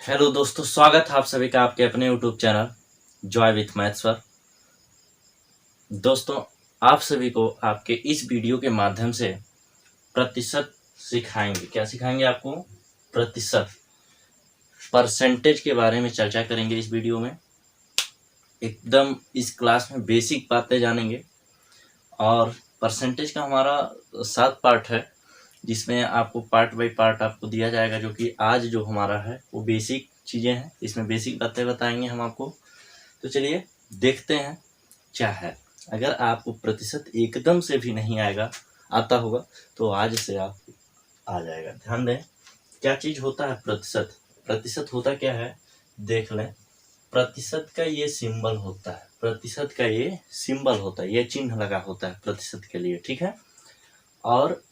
Hello दोस्तों, स्वागत है आप सभी का आपके अपने YouTube channel Joy with maths पर। दोस्तों, आप सभी को आपके इस वीडियो के माध्यम से प्रतिशत सिखाएंगे। क्या सिखाएंगे आपको? प्रतिशत, परसेंटेज के बारे में चर्चा करेंगे इस वीडियो में। एकदम इस क्लास में बेसिक बातें जानेंगे और परसेंटेज का हमारा 7 पार्ट है, जिसमें आपको पार्ट बाय पार्ट आपको दिया जाएगा। जो कि आज जो हमारा है वो बेसिक चीज़ें हैं, इसमें बेसिक बातें बताएंगे हम आपको। तो चलिए देखते हैं क्या है। अगर आपको प्रतिशत एकदम से भी नहीं आता होगा तो आज से आप आ जाएगा। ध्यान दें, क्या चीज़ होता है प्रतिशत। प्रतिशत होता क्या है देख लें। प्रतिशत का ये सिंबल होता है, प्रतिशत का ये सिंबल होता है, ये चिन्ह लगा होता है प्रतिशत के लिए, ठीक है। और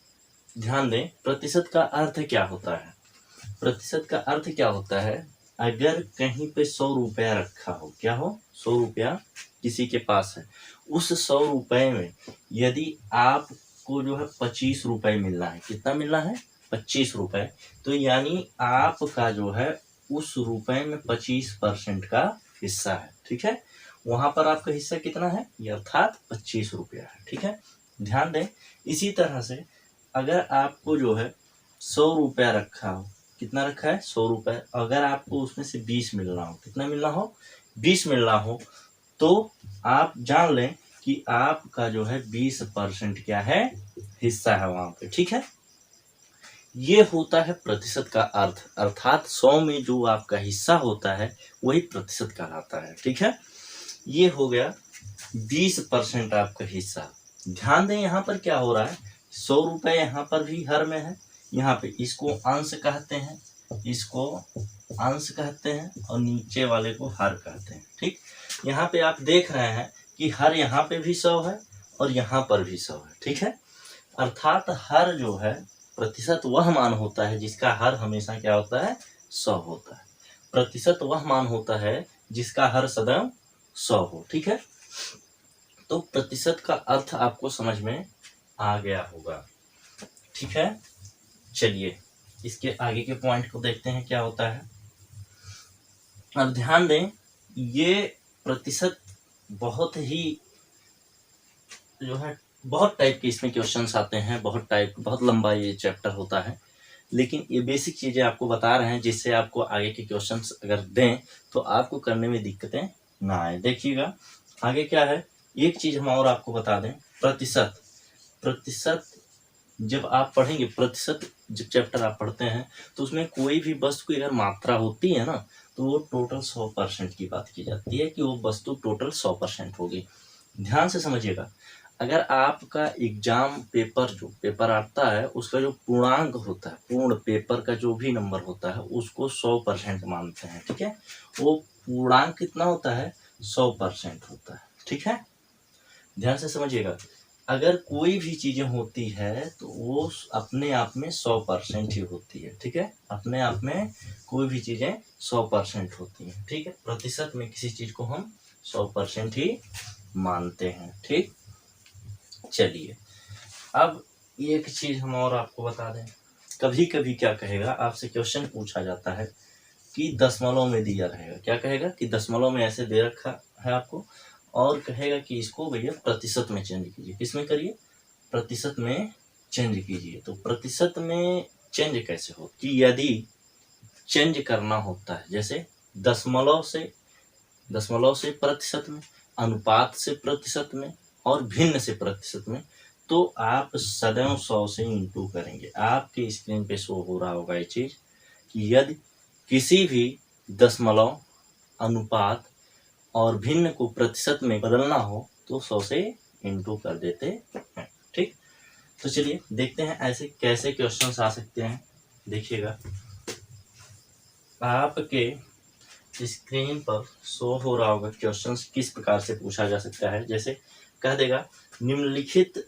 ध्यान दें, प्रतिशत का अर्थ क्या होता है। प्रतिशत का अर्थ क्या होता है, अगर कहीं पे 100 रुपया रखा हो, क्या हो, 100 रुपया किसी के पास है, उस 100 रुपये में यदि आपको जो है 25 रुपये मिलना है, कितना मिलना है, 25 रुपये, तो यानी आपका जो है उस रुपये में 25% का हिस्सा है, ठीक है। वहां पर आपका हिस्सा कितना है, ये अर्थात 25 रुपया है, ठीक है। ध्यान दें, इसी तरह से अगर आपको जो है 100 रुपया रखा हो, कितना रखा है, 100 रुपये, अगर आपको उसमें से 20 मिलना हो, कितना मिलना हो, 20 मिलना हो, तो आप जान लें कि आपका जो है 20% क्या है, हिस्सा है वहां पे, ठीक है। ये होता है प्रतिशत का अर्थ, अर्थात 100 में जो आपका हिस्सा होता है वही प्रतिशत कहलाता है, ठीक है। ये हो गया 20% आपका हिस्सा। ध्यान दें, यहाँ पर क्या हो रहा है, 100 रुपये यहाँ पर भी हर में है, यहाँ पे इसको अंश कहते हैं, इसको अंश कहते हैं और नीचे वाले को हर कहते हैं, ठीक। यहाँ पे आप देख रहे हैं कि हर यहाँ पे भी 100 है और यहाँ पर भी 100 है, ठीक है। अर्थात हर जो है प्रतिशत वह मान होता है जिसका हर हमेशा क्या होता है, 100 होता है। प्रतिशत वह मान होता है जिसका हर सदैव 100 हो, ठीक है। तो प्रतिशत का अर्थ आपको समझ में आ गया होगा, ठीक है। चलिए इसके आगे के पॉइंट को देखते हैं क्या होता है। अब ध्यान दें, ये प्रतिशत बहुत ही जो है, बहुत टाइप के इसमें क्वेश्चंस आते हैं, बहुत लंबा ये चैप्टर होता है, लेकिन ये बेसिक चीज़ें आपको बता रहे हैं जिससे आपको आगे के क्वेश्चंस अगर दें तो आपको करने में दिक्कतें ना आए। देखिएगा आगे क्या है। एक चीज़ हम और आपको बता दें, प्रतिशत। प्रतिशत जब आप पढ़ेंगे, प्रतिशत जब चैप्टर आप पढ़ते हैं तो उसमें कोई भी वस्तु की अगर मात्रा होती है ना, तो वो टोटल 100% की बात की जाती है कि वो वस्तु टोटल 100% होगी। ध्यान से समझिएगा, अगर आपका एग्जाम पेपर जो पेपर आता है उसका जो पूर्णांक होता है, पूर्ण पेपर का जो भी नंबर होता है उसको 100% मानते हैं, ठीक है। वो पूर्णांक कितना होता है, 100% होता है, ठीक है। ध्यान से समझिएगा, अगर कोई भी चीजें होती है तो वो अपने आप में 100% ही होती है, ठीक है। अपने आप में कोई भी चीजें 100% होती हैं, ठीक है। प्रतिशत में किसी चीज को हम 100% ही मानते हैं, ठीक। चलिए अब एक चीज हम और आपको बता दें, कभी कभी क्या कहेगा, आपसे क्वेश्चन पूछा जाता है कि दशमलव में दिया रहेगा, क्या कहेगा कि दशमलव में ऐसे दे रखा है आपको, और कहेगा कि इसको भैया प्रतिशत में चेंज कीजिए। किसमें करिए, प्रतिशत में चेंज कीजिए। तो प्रतिशत में चेंज कैसे हो, कि यदि चेंज करना होता है, जैसे दशमलव से प्रतिशत में, अनुपात से प्रतिशत में और भिन्न से प्रतिशत में, तो आप सदैव 100 से इंटू करेंगे। आपके स्क्रीन पे शो हो रहा होगा ये चीज कि यदि किसी भी दशमलव, अनुपात और भिन्न को प्रतिशत में बदलना हो तो 100 से इंटू कर देते हैं, ठीक। तो चलिए देखते हैं ऐसे कैसे क्वेश्चंस आ सकते हैं। देखिएगा आपके स्क्रीन पर शो हो रहा होगा क्वेश्चंस किस प्रकार से पूछा जा सकता है। जैसे कह देगा निम्नलिखित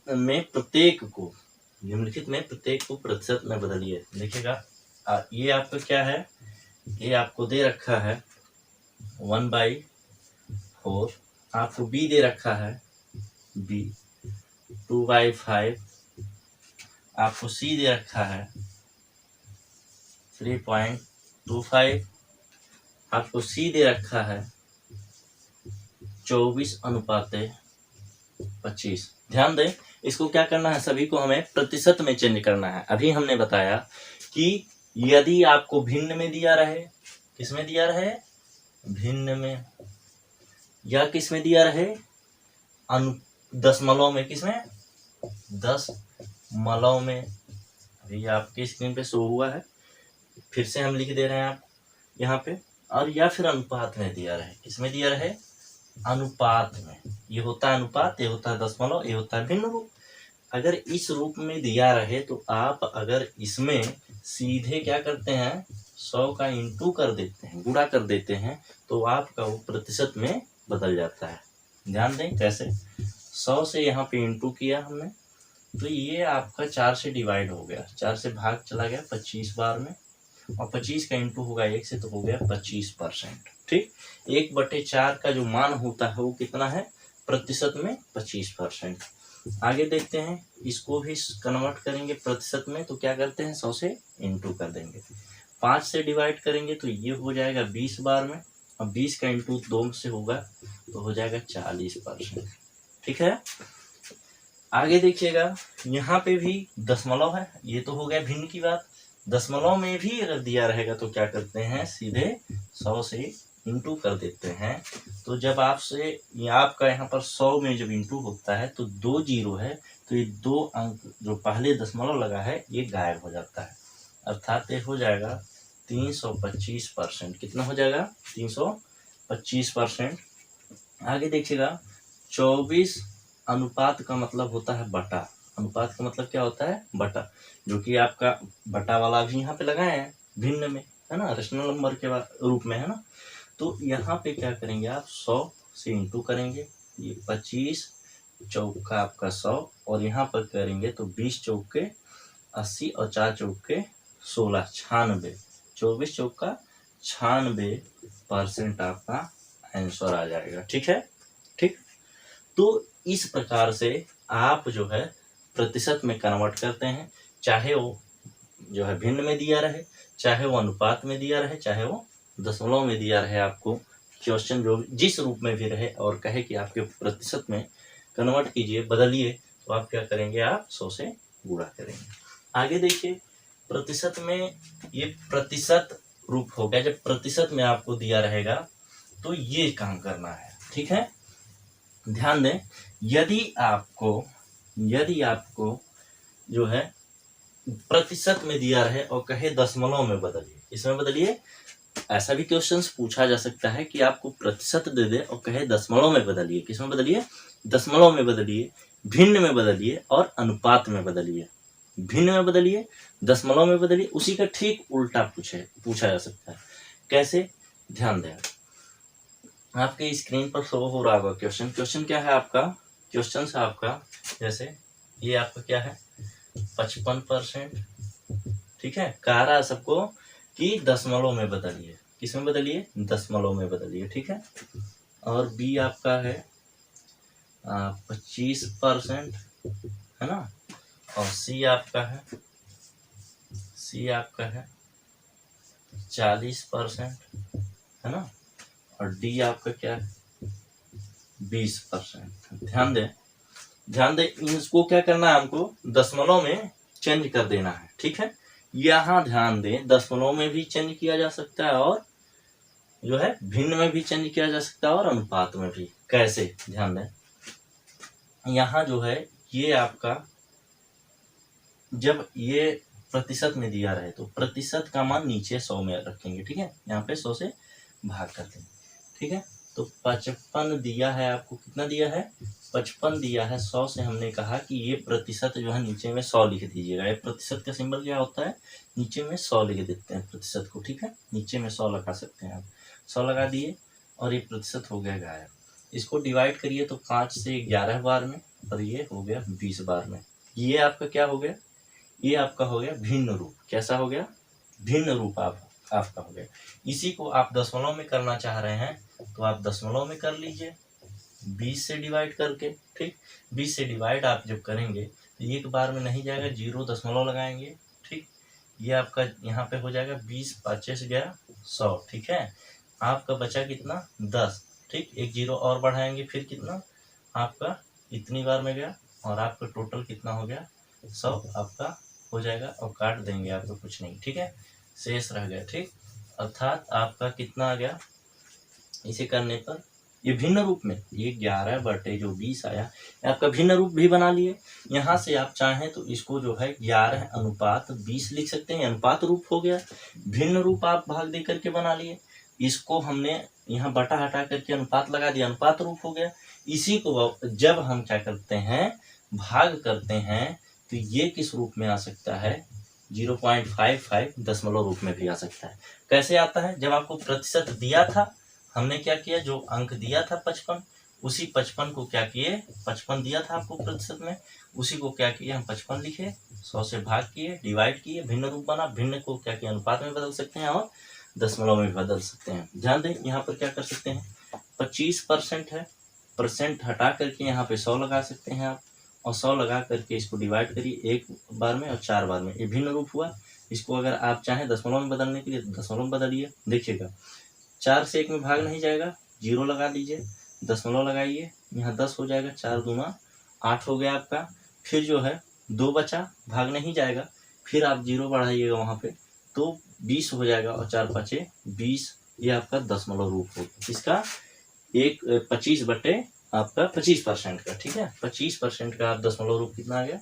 में प्रत्येक को प्रतिशत में बदलिए। देखिएगा ये आपका क्या है, ये आपको दे रखा है 1/4, आपको b दे रखा है b 2/5, आपको c दे रखा है 3.5, 25 आपको सी दे रखा है 24:25। ध्यान दें, इसको क्या करना है, सभी को हमें प्रतिशत में चेंज करना है। अभी हमने बताया कि यदि आपको भिन्न में दिया रहे, किस में दिया रहे, भिन्न में, या किस में दिया रहे, दशमलव में, किसमें, दशमलव में। अभी आपकी स्क्रीन पे शो हुआ है, फिर से हम लिख दे रहे हैं आप यहाँ पे। और या फिर अनुपात में दिया रहे, किसमें दिया रहे, अनुपात में। ये होता है अनुपात, ये होता है दशमलव, ये होता है भिन्न रूप। अगर इस रूप में दिया रहे तो आप अगर इसमें सीधे क्या करते हैं, 100 का इंटू कर देते हैं, गुणा कर देते हैं, तो आपका वो प्रतिशत में बदल जाता है। ध्यान दें कैसे, 100 से यहाँ पे इंटू किया हमने, तो ये आपका 4 से डिवाइड हो गया, 4 से भाग चला गया 25 बार में, और 25 का इंटू होगा 1 से, तो हो गया 25%। ठीक, 1/4 का जो मान होता है वो कितना है, प्रतिशत में 25%। आगे देखते हैं, इसको भी कन्वर्ट करेंगे प्रतिशत में, तो क्या करते हैं, 100 से इंटू कर देंगे, 5 से डिवाइड करेंगे तो ये हो जाएगा 20 बार में, और 20 का इंटू 2 से होगा तो हो जाएगा 40%। ठीक है, आगे देखिएगा, यहाँ पे भी दशमलव है, ये तो हो गया भिन्न की बात। दशमलव में भी अगर दिया रहेगा तो क्या करते हैं, सीधे 100 से इंटू कर देते हैं। तो जब आपसे आपका यहाँ पर 100 में जब इंटू होता है तो 2 जीरो है, तो ये 2 अंक जो पहले दशमलव लगा है ये गायब हो जाता है, अर्थात ये हो जाएगा 325%। कितना हो जाएगा, 325%। आगे देखिएगा, 24 अनुपात का मतलब होता है बटा। अनुपात का मतलब क्या होता है, बटा, जो कि आपका बटा वाला भी यहाँ पे लगाए हैं भिन्न में, है ना, रेशनल नंबर के रूप में, है ना। तो यहाँ पे क्या करेंगे आप, 100 से इंटू करेंगे, ये 25 चौका आपका 100, और यहाँ पर करेंगे तो 20 चौके 80 और 4 चौके 16, 96, 24 चौका 96% आपका आंसर आ जाएगा। ठीक है, ठीक, तो इस प्रकार से आप जो है प्रतिशत में कन्वर्ट करते हैं, चाहे वो जो है भिन्न में दिया रहे, चाहे वो अनुपात में दिया रहे, चाहे वो दशमलव में दिया रहे, आपको क्वेश्चन जो जिस रूप में भी रहे और कहे कि आपके प्रतिशत में कन्वर्ट कीजिए, बदलिए, तो आप क्या करेंगे, आप 100 से गुणा करेंगे। आगे देखिए, प्रतिशत में ये प्रतिशत रूप हो गया। जब प्रतिशत में आपको दिया रहेगा तो ये काम करना है। ठीक है, ध्यान दें, यदि आपको जो है प्रतिशत में दिया रहे और कहे दशमलव में बदलिए, इसमें बदलिए, ऐसा भी क्वेश्चंस पूछा जा सकता है कि आपको प्रतिशत दे दे और कहे दशमलव में बदलिए, किसमें बदलिए, दशमलव में बदलिए, भिन्न में बदलिए और अनुपात में बदलिए। भिन्न में बदलिए, दशमलव में बदलिए, उसी का ठीक उल्टा पूछा जा सकता है। कैसे, ध्यान दें, आपके स्क्रीन पर शो हो रहा होगा क्वेश्चन क्या है आपका, क्वेश्चन है आपका, जैसे ये आपका क्या है, 55%। ठीक है, कह रहा है सबको कि दशमलव में बदलिए, किसमें बदलिए, दशमलव में बदलिए। ठीक है, और बी आपका है 25%, है ना, और सी आपका है 40%, है ना, और डी आपका क्या है 20%। ध्यान दें, इसको क्या करना है, हमको दशमलव में चेंज कर देना है। ठीक है, यहाँ ध्यान दें, दशमलव में भी चेंज किया जा सकता है और जो है भिन्न में भी चेंज किया जा सकता है और अनुपात में भी। कैसे, ध्यान दें, यहाँ जो है ये आपका, जब ये प्रतिशत में दिया रहे तो प्रतिशत का मान नीचे 100 में रखेंगे। ठीक है, यहाँ पे 100 से भाग कर देंगे। ठीक है, तो 55 दिया है आपको, कितना दिया है, 55 दिया है, 100 से हमने कहा कि ये प्रतिशत जो है नीचे में 100 लिख दीजिएगा। ये प्रतिशत का सिंबल क्या होता है, नीचे में 100 लिख देते हैं प्रतिशत को। ठीक है, नीचे में 100 लगा सकते हैं आप, 100 लगा दिए और ये प्रतिशत हो गया गायब। इसको डिवाइड करिए तो 5 से 11 बार में, और ये हो गया 20 बार में। ये आपका क्या हो गया, ये आपका हो गया भिन्न रूप। कैसा हो गया, भिन्न रूप आपका हो गया। इसी को आप दशमलव में करना चाह रहे हैं तो आप दशमलव में कर लीजिए 20 से डिवाइड करके। ठीक, 20 से डिवाइड आप जब करेंगे तो एक बार में नहीं जाएगा, 0 दशमलव लगाएंगे। ठीक, ये आपका यहाँ पे हो जाएगा 20 25 गया 100, ठीक है। आपका बचा कितना 10, ठीक। एक जीरो और बढ़ाएंगे फिर कितना आपका इतनी बार में गया और आपका टोटल कितना हो गया 100 आपका हो जाएगा और काट देंगे आपको कुछ नहीं, ठीक है। शेष रह गया, ठीक। अर्थात आपका कितना आ गया इसे करने पर ये भिन्न रूप में ये 11 बटे जो 20 आया आपका भिन्न रूप भी बना लिए। यहाँ से आप चाहें तो इसको जो है 11:20 लिख सकते हैं, अनुपात रूप हो गया। भिन्न रूप आप भाग दे करके बना लिए, इसको हमने यहाँ बटा हटा करके अनुपात लगा दिया, अनुपात रूप हो गया। इसी को जब हम क्या करते हैं भाग करते हैं तो ये किस रूप में आ सकता है 0.55 दशमलव रूप में भी आ सकता है। कैसे आता है, जब आपको प्रतिशत दिया था हमने क्या किया, जो अंक दिया था 55, उसी 55 को क्या किए, 55 दिया था आपको प्रतिशत में, उसी को क्या किए हम 55 लिखे, 100 से भाग किए, डिवाइड किए, भिन्न रूप बना। भिन्न को क्या किया अनुपात में बदल सकते हैं और दशमलव में भी बदल सकते हैं। ध्यान दें यहाँ पर क्या कर सकते हैं 25% है, परसेंट हटा करके यहाँ पे 100 लगा सकते हैं आप, और 100 लगा करके इसको डिवाइड करिए एक बार में और 4 बार में, ये भिन्न रूप हुआ। इसको अगर आप चाहें दशमलव में बदलने के लिए दशमलव में बदलिए। देखिएगा 4 से 1 में भाग नहीं जाएगा, 0 लगा लीजिए, दशमलव लगाइए, यहाँ 10 हो जाएगा, 4 दूना 8 हो गया आपका। फिर जो है 2 बचा, भाग नहीं जाएगा, फिर आप 0 बढ़ाइएगा वहाँ पे तो 20 हो जाएगा और 4 5 20, ये आपका दशमलव रूप होगा इसका 25 बटे आपका 25% का, ठीक है। 25% का आप दशमलव रूप कितना आ गया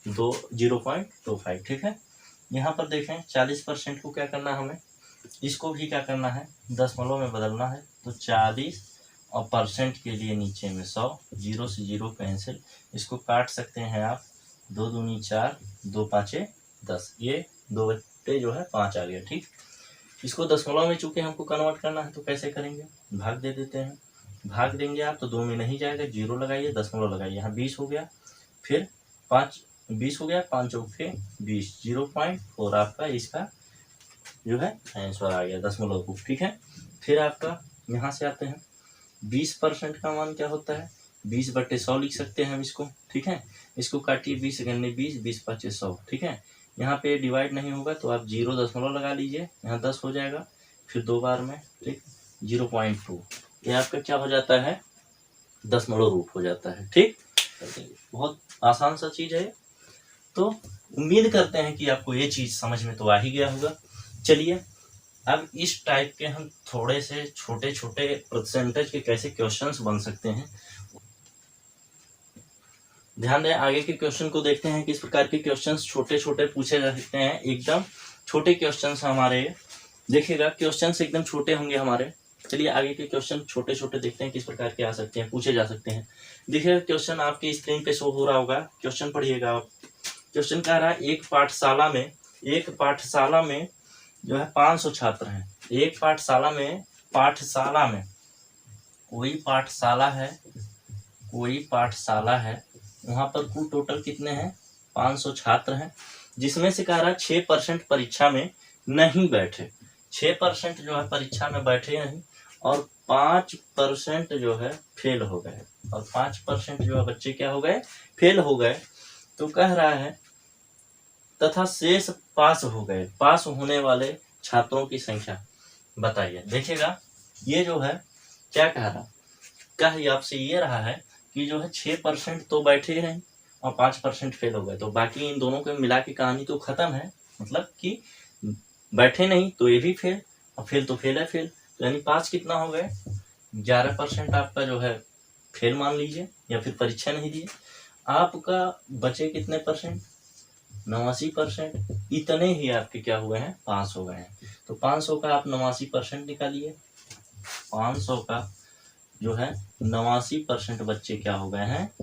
0.25, ठीक है। यहाँ पर देखें 40% को क्या करना है हमें, इसको भी क्या करना है दशमलव में बदलना है, तो 40 और परसेंट के लिए नीचे में 100, 0 से 0 कैंसिल, इसको काट सकते हैं आप, 2 दूनी 4, 2 पाँचे 10, ये 2 बटे जो है 5 आ गया, ठीक। इसको दशमलव में चूंकि हमको कन्वर्ट करना है तो कैसे करेंगे, भाग दे देते हैं। भाग देंगे आप तो 2 में नहीं जाएगा, 0 लगाइए, दशमलव लगाइए, यहाँ 20 हो गया, फिर 20 हो गया, 5 चौके 20, 0.4 आपका इसका जो है आंसर आ गया दशमलव रूप, ठीक है। फिर आपका यहाँ से आते हैं 20% का मान क्या होता है 20 बटे 100 लिख सकते हैं हम इसको, ठीक है। इसको काटिए 20 गन्ने 20, 20 5 100, ठीक है। यहाँ पे डिवाइड नहीं होगा तो आप 0 दशमलव लगा लीजिए, यहाँ 10 हो जाएगा, फिर 2 बार में, ठीक, 0.2, ये आपका क्या हो जाता है दशमलव रूप हो जाता है, ठीक। बहुत आसान सा चीज है। तो उम्मीद करते हैं कि आपको ये चीज समझ में तो आ ही गया होगा। चलिए अब इस टाइप के हम थोड़े से छोटे छोटे परसेंटेज के कैसे क्वेश्चंस बन सकते हैं, ध्यान दें। आगे के क्वेश्चन को देखते हैं किस प्रकार के क्वेश्चंस छोटे छोटे पूछे जा सकते हैं, एकदम छोटे क्वेश्चंस हमारे, देखिएगा क्वेश्चंस एकदम छोटे होंगे हमारे। चलिए आगे के क्वेश्चन छोटे छोटे देखते हैं किस प्रकार के आ सकते हैं, पूछे जा सकते हैं। देखिएगा क्वेश्चन आपकी स्क्रीन पे शो हो रहा होगा, क्वेश्चन पढ़िएगा आप। क्वेश्चन कह रहा है एक पाठशाला में जो है 500 छात्र हैं। एक पाठशाला में कोई पाठशाला है, वहां पर कुल टोटल कितने हैं 500 छात्र हैं, जिसमें से कह रहा है 6% परीक्षा में नहीं बैठे, 6% जो है परीक्षा में बैठे नहीं, और 5% जो है फेल हो गए, और 5% जो है बच्चे क्या हो गए फेल हो गए। तो कह रहा है तथा शेष पास हो गए, पास होने वाले छात्रों की संख्या बताइए। देखिएगा ये जो है क्या कह रहा, कह आपसे ये रहा है कि जो है 6% तो बैठे नहीं और 5% फेल हो गए, तो बाकी इन दोनों को मिला के कहानी तो खत्म है। मतलब कि बैठे नहीं तो ये भी फेल, और फेल तो फेल है फेल, तो यानी 5 कितना हो गए 11% आपका जो है फेल मान लीजिए, या फिर परीक्षा नहीं दिए। आपका बचे कितने परसेंट 89%, इतने ही आपके क्या हुए हैं पास हो गए हैं। तो 500 का आप 89% निकालिए, 500 का जो है 89% बच्चे क्या हो गए हैं,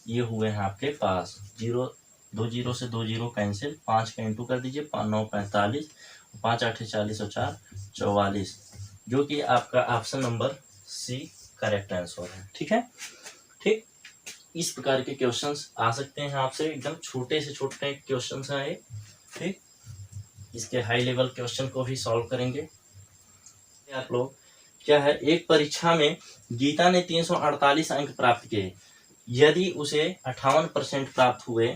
ये हुए हैं आपके पास। 2 जीरो से 2 जीरो कैंसिल, 5 का इंटू कर दीजिए, 5 9 45, 5 8 40 और 4 44, जो कि आपका option number C correct answer है, ठीक है। ठीक, इस प्रकार के क्वेश्चंस आ सकते हैं आपसे, एकदम छोटे से छोटे क्वेश्चंस हैं ये, ठीक। इसके हाई लेवल क्वेश्चन को भी सॉल्व करेंगे आप लोग। क्या है, एक परीक्षा में गीता ने 348 अंक प्राप्त किए, यदि उसे 58% प्राप्त हुए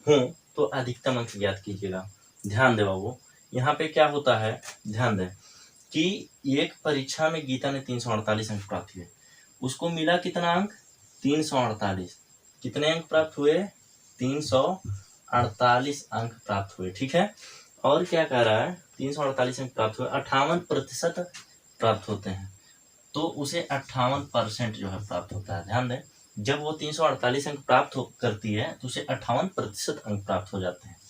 हों तो अधिकतम अंक ज्ञात कीजिएगा। ध्यान दे बाबू, यहाँ पे क्या होता है, ध्यान दे कि एक परीक्षा में गीता ने 348 अंक प्राप्त हुए, उसको मिला कितना अंक, 348। कितने अंक प्राप्त हुए, 348 अंक प्राप्त हुए, ठीक है। और क्या कह रहा है, 348 अंक प्राप्त हुए, 58% प्राप्त होते हैं, तो उसे 58% जो है प्राप्त होता है। ध्यान दें, जब वो 348 अंक प्राप्त करती है तो उसे 58% अंक प्राप्त हो जाते हैं।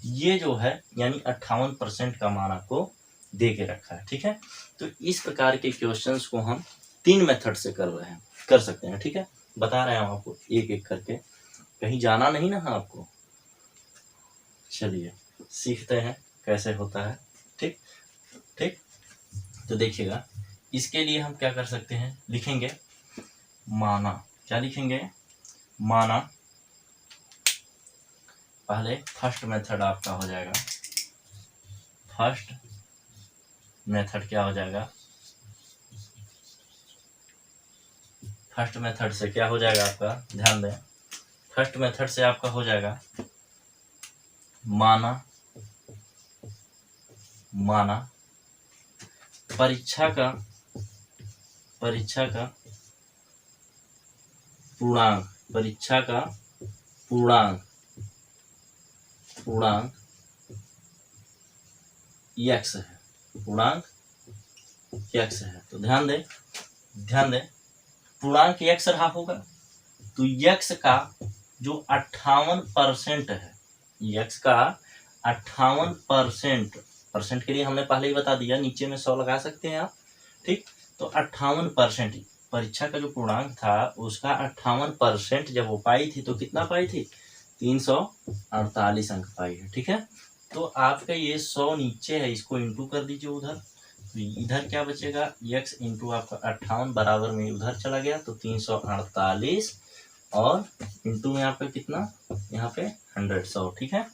ये जो है यानी 58% का मान आपको दे के रखा है, ठीक है। तो इस प्रकार के क्वेश्चंस को हम 3 मेथड से कर सकते हैं, ठीक है। बता रहे हैं आपको एक एक करके, कहीं जाना नहीं ना आपको। चलिए सीखते हैं कैसे होता है, ठीक ठीक। तो देखिएगा, इसके लिए हम क्या कर सकते हैं, लिखेंगे माना। क्या लिखेंगे, माना। पहले फर्स्ट मेथड आपका हो जाएगा, फर्स्ट मेथड क्या हो जाएगा, फर्स्ट मेथड से क्या हो जाएगा आपका, ध्यान दें, फर्स्ट मेथड से आपका हो जाएगा माना, माना परीक्षा का पूर्णांक, परीक्षा का पूर्णांक x है, पूर्णांक x है। तो ध्यान दें पूर्णांक x रहा होगा, तो x का जो 58% है, x का 58%, परसेंट के लिए हमने पहले ही बता दिया, नीचे में 100 लगा सकते हैं आप, ठीक। तो 58% परीक्षा का जो पूर्णांक था उसका 58% जब वो पाई थी तो कितना पाई थी, 348 अंक पाई है, ठीक है। तो आपका ये 100 नीचे है, इसको इंटू कर दीजिए उधर, तो इधर क्या बचेगा, x इंटू आपका 58 बराबर में उधर चला गया तो 348 और इंटू में आपका कितना, यहाँ पे 100, ठीक है।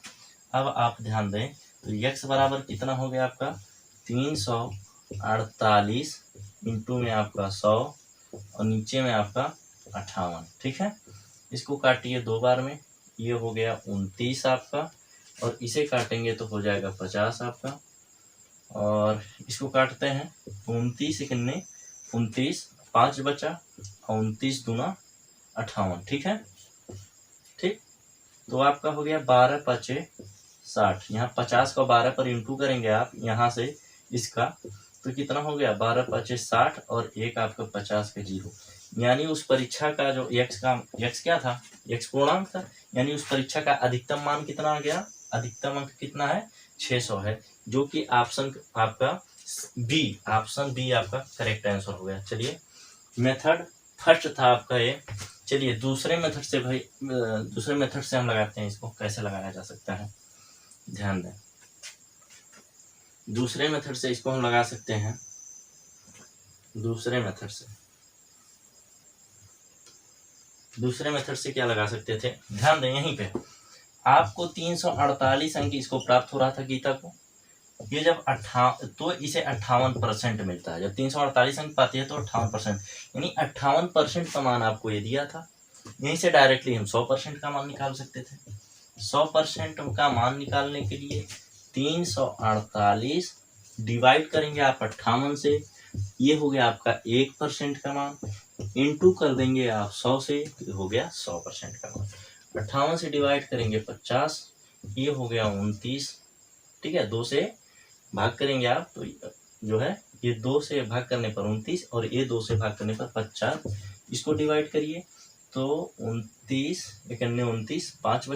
अब आप ध्यान दें तो x बराबर कितना हो गया आपका, 348 इंटू में आपका 100 और नीचे में आपका 58, ठीक है। इसको काटिए 2 बार में, ये हो गया 29 आपका, और इसे काटेंगे तो हो जाएगा 50 आपका, और इसको काटते हैं 29 कितने, 29, 5 बचा, 29 दूना 58, ठीक है, ठीक। तो आपका हो गया 12 पचे 60, यहाँ 50 को 12 पर इंटू करेंगे आप यहाँ से इसका, तो कितना हो गया, 12 पचे 60 और एक आपका 50 का 0, यानी उस परीक्षा का जो x क्या था, x पूर्णांक था, यानी उस परीक्षा का अधिकतम मान कितना आ गया, अधिकतम अंक कितना है, 600 है, जो कि ऑप्शन आपका ऑप्शन बी आपका करेक्ट आंसर हो गया। चलिए, मेथड फर्स्ट था आपका ये। चलिए दूसरे मेथड से हम लगाते हैं, इसको कैसे लगाया जा सकता है, ध्यान दें। दूसरे मेथड से इसको हम लगा सकते हैं, दूसरे मेथड से क्या लगा सकते थे, ध्यान दें, यहीं पे आपको 348 अंक इसको प्राप्त हो रहा था गीता को, ये जब तो इसे 58% मिलता है, जब 348 अंक पाती है तो 58%, यानी 58% का मान आपको ये दिया था, यहीं से डायरेक्टली हम 100% का मान निकाल सकते थे। 100% का मान निकालने के लिए 348 डिवाइड करेंगे आप 58 से, ये हो गया आपका 1% का मान, इंटू कर देंगे आप 100 से, तो हो गया 100% का मान। 58 से डिवाइड करेंगे 50, ये हो गया 29, ठीक है। 2 से भाग करेंगे आप तो जो है ये 2 से भाग करने पर 29 और ये 2 से भाग करने पर 50, इसको डिवाइड करिए तो 29 इकन्ने 29, 5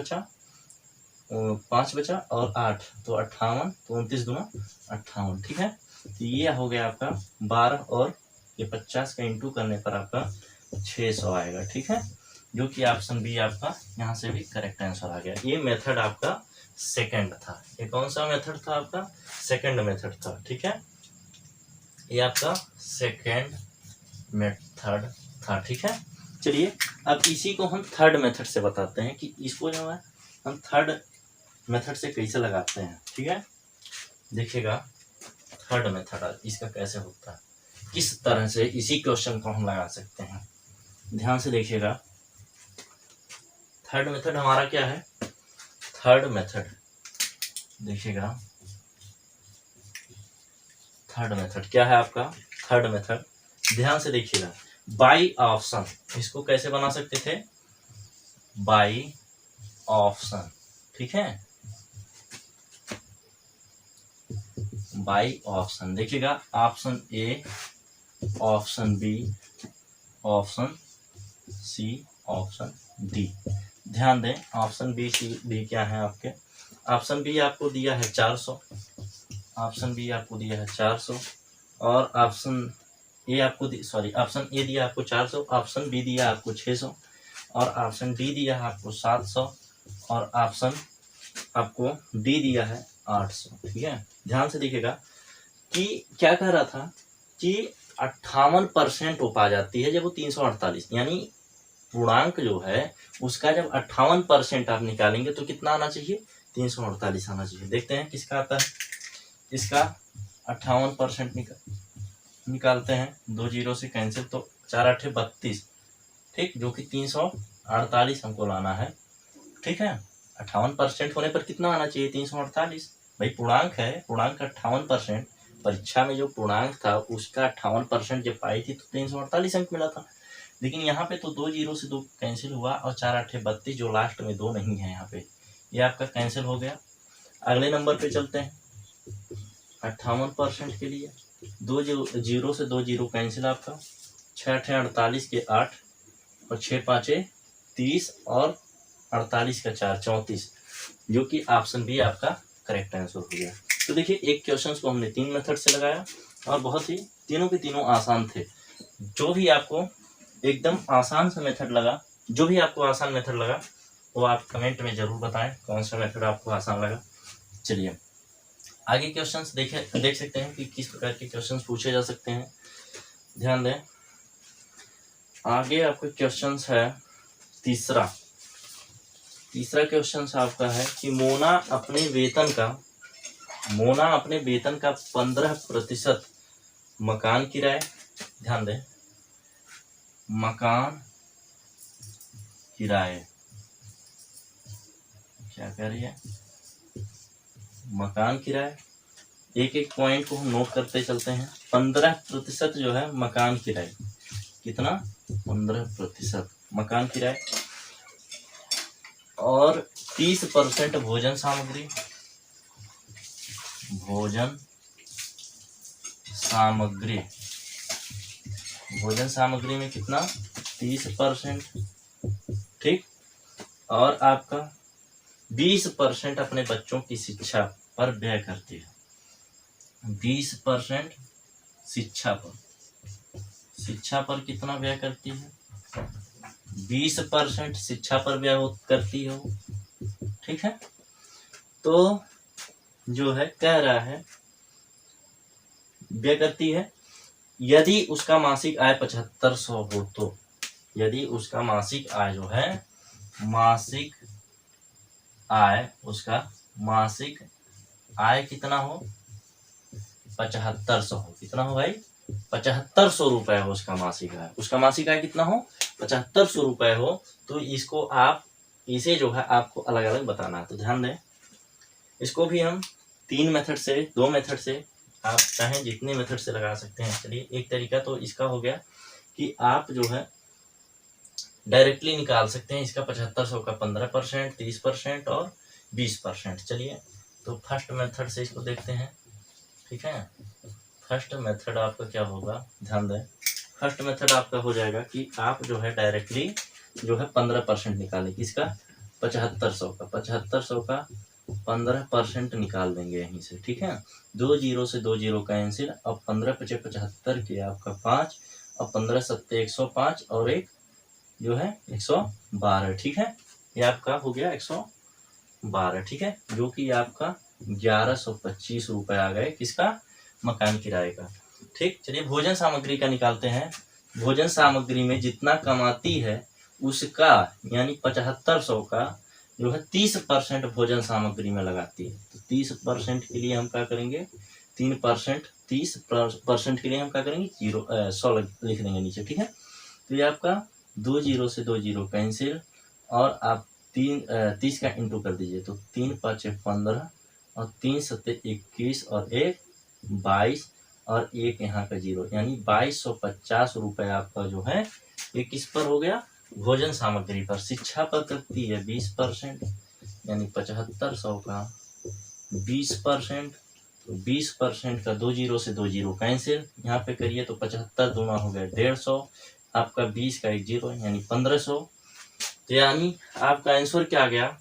बचा और 8 तो 58, तो 29 दूना 58, ठीक है। तो ये हो गया आपका 12 और ये 50 का इंटू करने पर आपका 600 आएगा, ठीक है, जो कि ऑप्शन बी आपका यहाँ से भी करेक्ट आंसर आ गया। ये मेथड आपका सेकंड था। ये कौन सा मेथड था आपका, सेकंड मेथड था, ठीक है, ये आपका सेकंड मेथड था, ठीक है। चलिए अब इसी को हम थर्ड मेथड से बताते हैं कि इसको जो है हम थर्ड मेथड से कैसे लगाते हैं, ठीक है। देखिएगा थर्ड मेथड इसका कैसे होता है, किस तरह से इसी क्वेश्चन को हम लगा सकते हैं, ध्यान से देखिएगा। थर्ड मेथड हमारा क्या है, थर्ड मेथड देखिएगा थर्ड मेथड क्या है आपका, थर्ड मेथड ध्यान से देखिएगा, बाई ऑप्शन। इसको कैसे बना सकते थे, बाई ऑप्शन, ठीक है, बाई ऑप्शन। देखिएगा option A, option B, option C, option D. ध्यान दें ऑप्शन बी सी डी क्या है आपके, ऑप्शन बी आपको दिया है 400, ऑप्शन बी आपको दिया है 400, और ऑप्शन ए आपको ऑप्शन ए दिया आपको 400, ऑप्शन बी दिया आपको 600, और ऑप्शन डी दिया है आपको 700, और ऑप्शन आपको डी दिया है 800। ठीक है, ध्यान से देखिएगा कि क्या कह रहा था कि 58% वो पा जाती है जब वो 348, यानी पूर्णांक जो है उसका जब 58% आप निकालेंगे तो कितना आना चाहिए, 348 आना चाहिए। देखते हैं किसका आता है, इसका 58% निकालते हैं, 2 जीरो से कैंसिल, तो 4 8 32, ठीक, जो कि 348 हमको लाना है। ठीक है, 58% होने पर कितना आना चाहिए, 348। भाई पूर्णांक है, पूर्णांक का 58%, परीक्षा में जो पूर्णांक था उसका 58% जब पाई थी तो 348 अंक मिला था। लेकिन यहाँ पे तो 2 जीरो से 2 कैंसिल हुआ, और 4 8 32 जो लास्ट में 2 नहीं है यहाँ पे, ये आपका कैंसिल हो गया। अगले नंबर पे चलते हैं, 58% के लिए 2 जीरो से 2 जीरो कैंसिल आपका, 6 8 48 के 8, और 6 5 30, और 48 का 4 34, जो कि ऑप्शन बी आपका करेक्ट आंसर हो गया। तो देखिए एक क्वेश्चन को हमने 3 मेथड से लगाया, और बहुत ही तीनों के तीनों आसान थे। जो भी आपको एकदम आसान सा मेथड लगा, जो भी आपको आसान मेथड लगा वो आप कमेंट में जरूर बताएं कौन सा मेथड आपको आसान लगा। चलिए आगे क्वेश्चंस देख सकते हैं कि किस प्रकार के क्वेश्चंस पूछे जा सकते हैं। ध्यान दें, आगे आपका क्वेश्चंस है तीसरा क्वेश्चन आपका है कि मोना अपने वेतन का 15% मकान किराए, ध्यान दें, मकान किराए क्या कह रही है, मकान किराए, एक एक पॉइंट को हम नोट करते चलते हैं। 15% जो है मकान किराए, कितना, 15% मकान किराए, और 30% भोजन सामग्री, भोजन सामग्री में कितना, 30%, ठीक, और आपका 20% अपने बच्चों की शिक्षा पर व्यय करती है, 20% शिक्षा पर कितना व्यय करती है, 20% शिक्षा पर व्यय करती हो। ठीक है, तो जो है कह रहा है व्यय करती है, यदि उसका मासिक आय 7500 हो तो, यदि उसका मासिक आय जो है, मासिक आय कितना हो, 7500 हो, कितना हो भाई, 7500 रुपए हो उसका मासिक आय, उसका मासिक आय कितना हो, 7500 रुपए हो। तो इसको इसे जो है आपको अलग अलग बताना है। तो ध्यान दें, इसको भी हम 3 मेथड से, 2 मेथड से, आप चाहें जितने मेथड से लगा सकते हैं। चलिए एक तरीका तो इसका हो गया कि आप जो है डायरेक्टली निकाल सकते हैं इसका 7500 का 15%, 30% और 20%। चलिए तो फर्स्ट मेथड से इसको देखते हैं। ठीक है, फर्स्ट मेथड आपका क्या होगा, ध्यान दें, फर्स्ट मेथड आपका हो जाएगा कि आप जो है डायरेक्टली जो है 15% निकालें, किसका, 7500 का 15% निकाल देंगे यहीं से। ठीक है, 2 जीरो से 2 जीरो कैंसिल, अब 15 पचे 75 के आपका 5, अब 15 सत्ते 105, और एक जो है 112। ठीक है, ये आपका हो गया 112। ठीक है, जो कि आपका 1125 रुपए आ गए, किसका, मकान किराए का। ठीक, चलिए भोजन सामग्री का निकालते हैं। भोजन सामग्री में जितना कमाती है उसका, यानी 7500 का जो है 30% भोजन सामग्री में लगाती है। तो 30% के लिए हम क्या करेंगे, 3%, 30% के लिए हम क्या करेंगे, 100 लिख देंगे नीचे। ठीक है, तो ये आपका 2 जीरो से 2 जीरो कैंसिल, और आप 30 का इंटू कर दीजिए, तो 3 5 15, और 3 सत्ते 21 और एक 22 और एक यहाँ का 0, यानी 2250 रुपये आपका जो है ये किस पर हो गया, भोजन सामग्री पर। शिक्षा पर करती है 20%, यानी 7500 का 20%, तो 20% का 2 जीरो से 2 जीरो कैंसिल, यहाँ पे करिए तो 75 दूना हो गया 150, आपका 20 का 1 जीरो यानी 1500। तो यानी आपका आंसर क्या आ गया,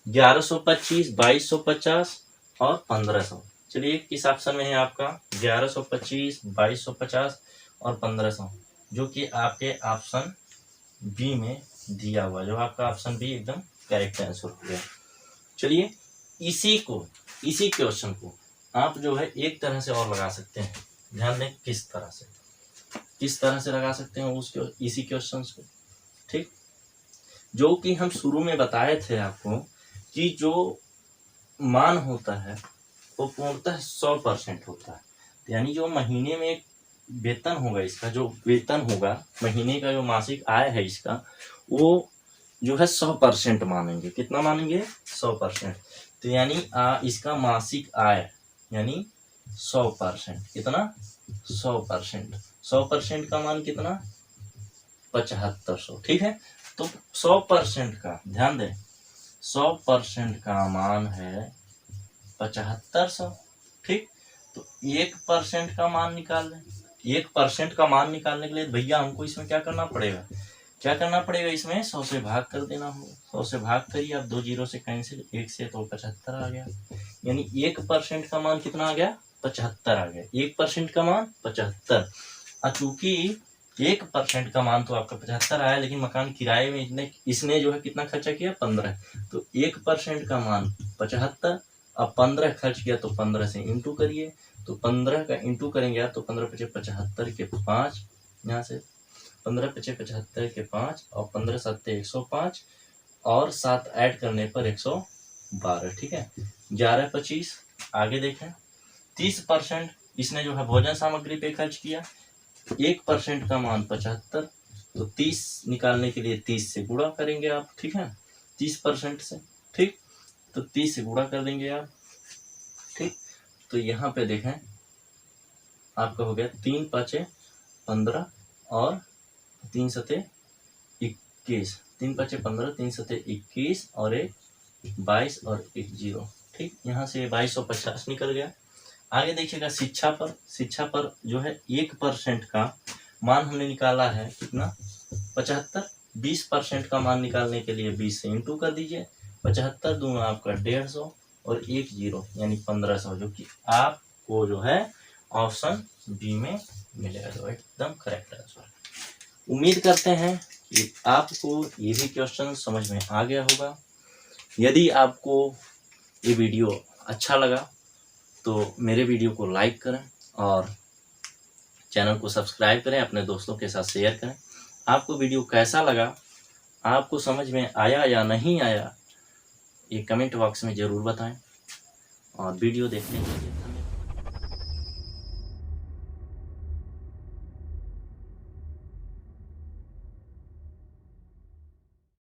1125, 2250 और 1500। चलिए किस ऑप्शन में है आपका 1125, 2250 और 1500, जो कि आपके ऑप्शन बी में दिया हुआ, जो आपका ऑप्शन बी एकदम करेक्ट आंसर हो गया। चलिए इसी क्वेश्चन को आप जो है एक तरह से और लगा सकते हैं। ध्यान दें किस तरह से लगा सकते हैं इसी क्वेश्चन को। ठीक, जो कि हम शुरू में बताए थे आपको कि जो मान होता है वो पूर्णतः 100% होता है, यानी जो महीने में वेतन होगा, इसका जो वेतन होगा महीने का, जो मासिक आय है इसका, वो जो है 100% मानेंगे। कितना मानेंगे, 100%। तो यानी इसका मासिक आय यानी 100%, कितना 100%, 100% का मान कितना 7500। ठीक है, तो 100% का ध्यान दें, 100% का मान है 7500। ठीक, तो 1% का मान निकाल लें। 1% का मान निकालने के लिए भैया हमको इसमें क्या करना पड़ेगा, इसमें 100 से भाग कर देना होगा। 100 से भाग करिए आप, 2 जीरो से कैंसिल, 1 से तो 75 आ गया, यानी 1% का मान कितना आ गया, 75 आ गया। 1% का मान 75। चूंकि 1% का मान तो आपका 75 आया, लेकिन मकान किराए में इसने जो है कितना खर्चा किया, 15। तो 1% का मान 75, अब 15 खर्च किया तो 15 से इंटू करिए, तो 15 का इंटू करेंगे आप तो 15 पचे 75 के 5, यहाँ से 15 पचे 75 के 5 और 15 सत्ते 105 और 7 ऐड करने पर 112। ठीक है, 11 25। आगे देखें, 30% इसने जो है भोजन सामग्री पे खर्च किया। 1% का मान 75, तो 30 निकालने के लिए 30 से गुणा करेंगे आप। ठीक है, 30% से, ठीक, तो 30 से गुणा कर देंगे आप। ठीक, तो यहाँ पे देखें आपका हो गया 3 5 15 और 3 सते 21, 3 5 15, 3 सते 21 और एक 22 और एक 0। ठीक, यहाँ से 2250 निकल गया। आगे देखिएगा, शिक्षा पर जो है 1% का मान हमने निकाला है कितना, 75। 20% का मान निकालने के लिए 20 से इंटू कर दीजिए, 75 दूंगा आपका 150 और एक 0 यानी 1500, जो कि आपको जो है ऑप्शन बी में मिलेगा, जो एकदम करेक्ट आंसर। उम्मीद करते हैं कि आपको ये भी क्वेश्चन समझ में आ गया होगा। यदि आपको ये वीडियो अच्छा लगा तो मेरे वीडियो को लाइक करें और चैनल को सब्सक्राइब करें, अपने दोस्तों के साथ शेयर करें। आपको वीडियो कैसा लगा, आपको समझ में आया या नहीं आया, ये कमेंट बॉक्स में ज़रूर बताएं और वीडियो देखने के लिए